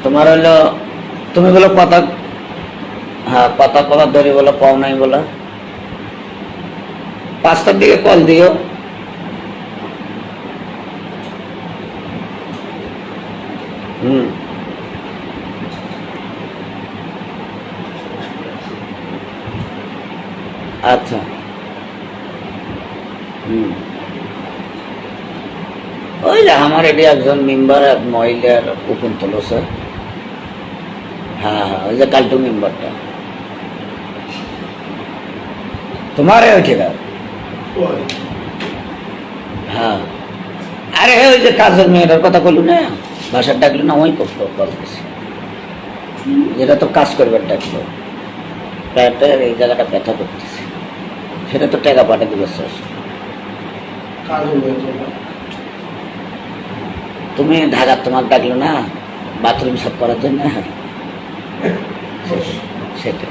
তোমার হলো তুমি বলো কথা, হ্যাঁ কথা কথা ধরে বলো পাও নাই বলো। 5টার দিকে কল দিও। আচ্ছা। ওই যে আমার এটি একজন মেম্বার এক মহিলার কুকুন তুলছে। হ্যাঁ হ্যাঁ, ওই যে কালটু মেম্বারটা তোমার ওই ঠিক আছে। হ্যাঁ, আরে ওই যে কাজের মেয়েটার কথা বললু না, বাসার ডাকলো না, ওই করতো কল করছি। যেটা তো কাজ করবার ডাকলো, এই জায়গাটা ব্যথা করতেছে, সেটা তো টাকা পাঠা দিবে। তুমি ঢাকা তোমার ডাকলো না বাথরুম সাফ করার জন্য, সেটা